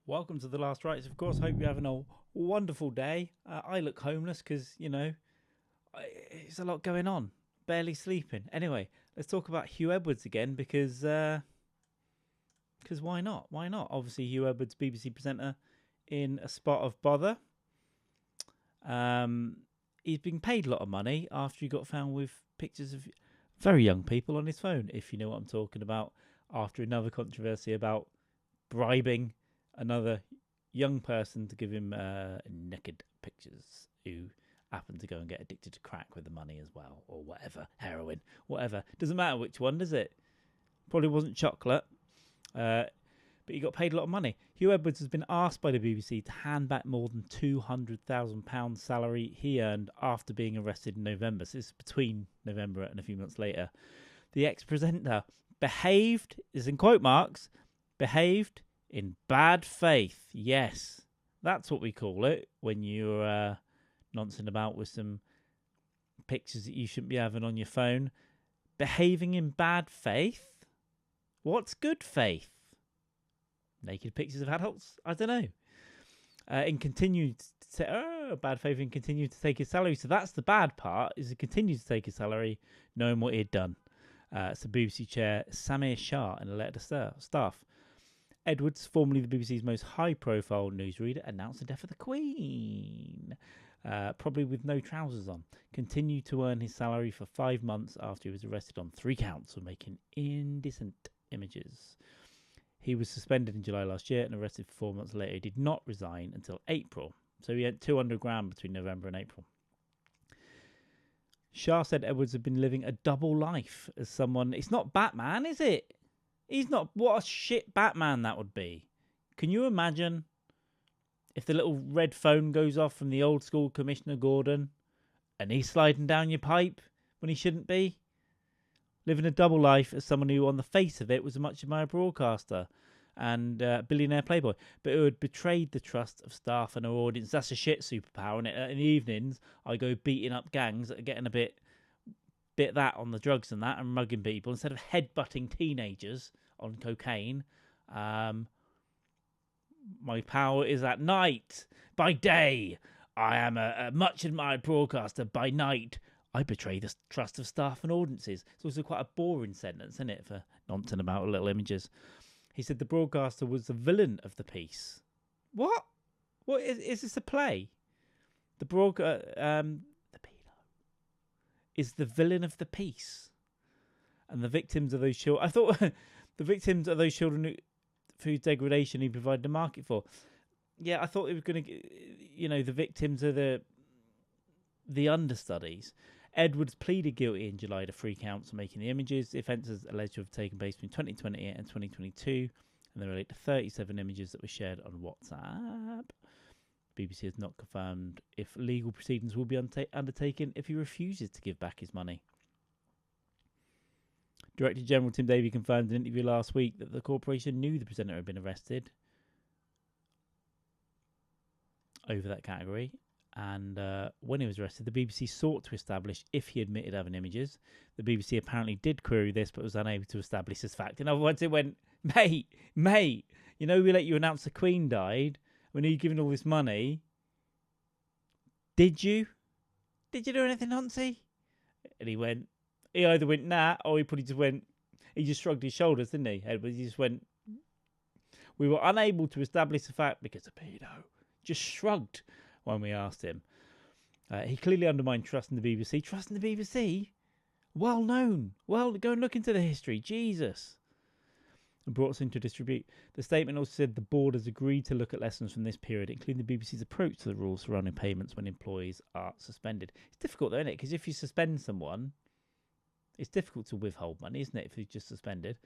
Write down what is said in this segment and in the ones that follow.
Welcome to The Last Rites. Of course, hope you're having a wonderful day. I look homeless because, it's a lot going on. Barely sleeping. Anyway, let's talk about Huw Edwards again because why not? Why not? Obviously, Huw Edwards, BBC presenter, in a spot of bother. He's been paid a lot of money after he got found with pictures of very young people on his phone, if you know what I'm talking about, after another controversy about bribing another young person to give him naked pictures who happened to go and get addicted to crack with the money as well, or whatever, heroin, whatever. Doesn't matter which one, does it? Probably wasn't chocolate, but he got paid a lot of money. Huw Edwards has been asked by the BBC to hand back more than £200,000 salary he earned after being arrested in November. So this is between November and a few months later. The ex-presenter behaved, is in quote marks, behaved in bad faith. Yes, that's what we call it when you're nonsense about with some pictures that you shouldn't be having on your phone. Behaving in bad faith? What's good faith? Naked pictures of adults? I don't know. And continued to say, bad faith, and continued to take his salary. So that's the bad part, is he continued to take his salary knowing what he had done. So BBC chair Samir Shah in a letter to staff. Edwards, formerly the BBC's most high-profile newsreader, announced the death of the Queen, probably with no trousers on. Continued to earn his salary for 5 months after he was arrested on 3 counts of making indecent images. He was suspended in July last year and arrested 4 months later. He did not resign until April, so he had 200 grand between November and April. Shah said Edwards had been living a double life as someone... It's not Batman, is it? He's not... What a shit Batman that would be. Can you imagine if the little red phone goes off from the old school Commissioner Gordon and he's sliding down your pipe when he shouldn't be? Living a double life as someone who, on the face of it, was a much admired broadcaster and billionaire playboy, but who had betrayed the trust of staff and our audience. That's a shit superpower, and in the evenings, I go beating up gangs that are getting a bit that on the drugs and that, and mugging people instead of headbutting teenagers on cocaine. My power is at night. By day, I am a much admired broadcaster. By night, I betray the trust of staff and audiences. It's also quite a boring sentence, isn't it, for nonsense about little images. He said the broadcaster was the villain of the piece. What? What is this a play? The pedo is the villain of the piece, and the victims of those children. I thought the victims of those children whose degradation he provided a market for. Yeah, I thought it was going to, the victims are the understudies. Edwards pleaded guilty in July to 3 counts of making the images. The offences alleged to have taken place between 2020 and 2022, and they relate to 37 images that were shared on WhatsApp. BBC has not confirmed if legal proceedings will be undertaken if he refuses to give back his money. Director General Tim Davie confirmed in an interview last week that the corporation knew the presenter had been arrested over that category. And when he was arrested, the BBC sought to establish if he admitted having images. The BBC apparently did query this, but was unable to establish this fact. In other words, it went, mate, we let you announce the Queen died when you given all this money. Did you? Did you do anything, Nancy? And he either went, nah, or he just shrugged his shoulders, didn't he? Edwards, he just went, we were unable to establish the fact because of pedo. Just shrugged when we asked him. He clearly undermined trust in the BBC. Trust in the BBC? Well known. Well, go and look into the history. Jesus. And brought us into dispute. The statement also said the board has agreed to look at lessons from this period, including the BBC's approach to the rules surrounding payments when employees are suspended. It's difficult though, isn't it? Because if you suspend someone, it's difficult to withhold money, isn't it, if he's just suspended?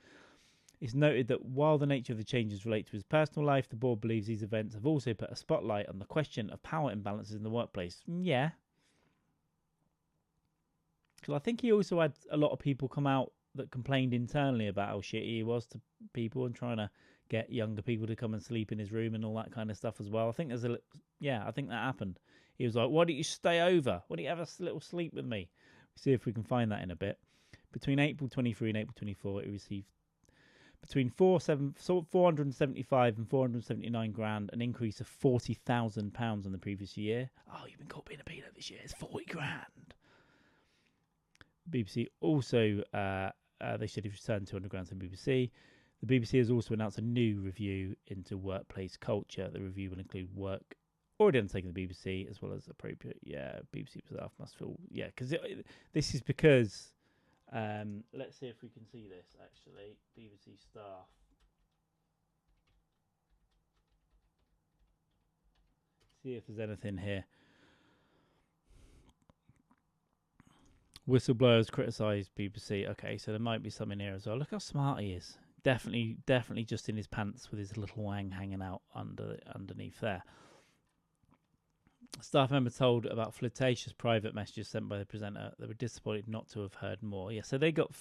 It's noted that while the nature of the changes relate to his personal life, the board believes these events have also put a spotlight on the question of power imbalances in the workplace. Yeah. Because I think he also had a lot of people come out that complained internally about how shitty he was to people and trying to get younger people to come and sleep in his room and all that kind of stuff as well. I think I think that happened. He was like, why don't you stay over? Why don't you have a little sleep with me? See if we can find that in a bit. Between April 23 and April 24, he received between 475 and 479 grand, an increase of £40,000 on the previous year. Oh, you've been caught being a peanut this year. It's 40 grand. BBC also, they said he's returned 200 grand to the BBC. The BBC has also announced a new review into workplace culture. The review will include work already undertaken the BBC, as well as appropriate, BBC staff must feel, because this is because, let's see if we can see this, actually, BBC staff. See if there's anything here. Whistleblowers criticise BBC. Okay, so there might be something here as well. Look how smart he is. Definitely just in his pants with his little wang hanging out underneath there. Staff member told about flirtatious private messages sent by the presenter. They were disappointed not to have heard more. Yeah, so they got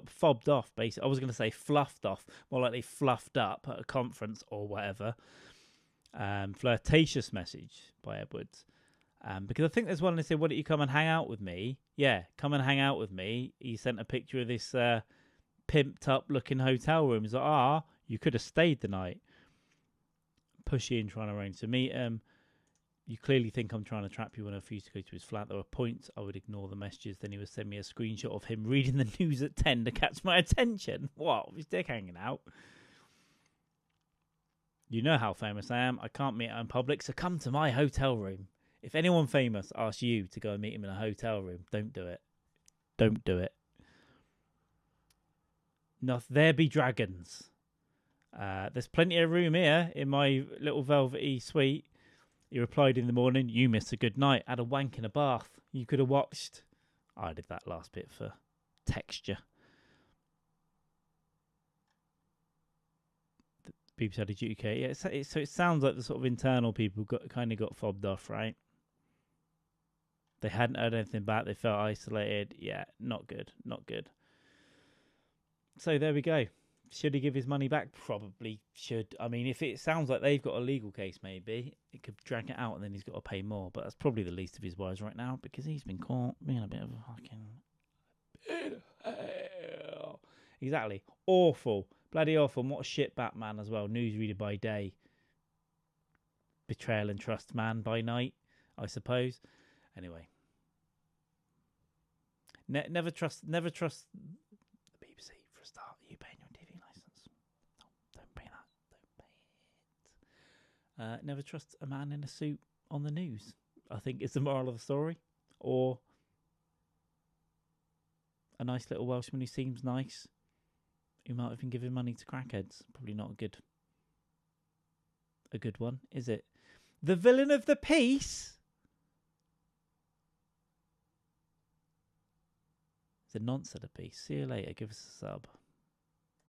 fobbed off, basically. I was going to say fluffed off, more like they fluffed up at a conference or whatever. Flirtatious message by Edwards. Because I think there's one they said, why don't you come and hang out with me? Yeah, come and hang out with me. He sent a picture of this pimped up looking hotel room. He's like, you could have stayed the night. Pushy and trying to arrange to meet him. You clearly think I'm trying to trap you when I refuse to go to his flat. There were points I would ignore the messages. Then he would send me a screenshot of him reading the news at 10 to catch my attention. What? His dick hanging out. You know how famous I am. I can't meet her in public, so come to my hotel room. If anyone famous asks you to go and meet him in a hotel room, don't do it. Don't do it. Not there be dragons. There's plenty of room here in my little velvety suite. He replied in the morning, you missed a good night. Had a wank in a bath. You could have watched. I did that last bit for texture. The BBC had a UK. Yeah, so it sounds like the sort of internal people got fobbed off, right? They hadn't heard anything back. They felt isolated. Yeah, not good. Not good. So there we go. Should he give his money back? Probably should. I mean, if it sounds like they've got a legal case, maybe it could drag it out and then he's got to pay more. But that's probably the least of his worries right now because he's been caught being a bit of a fucking... Exactly. Awful. Bloody awful. And what a shit Batman as well. Newsreader by day. Betrayal and trust man by night, I suppose. Anyway. Never trust the BBC for a start. Are you paying your TV license? No, don't pay that. Don't pay it. Never trust a man in a suit on the news, I think is the moral of the story. Or a nice little Welshman who seems nice, who might have been giving money to crackheads. Probably not a good one, is it? The villain of the piece. It's a nonce of the piece. See you later. Give us a sub.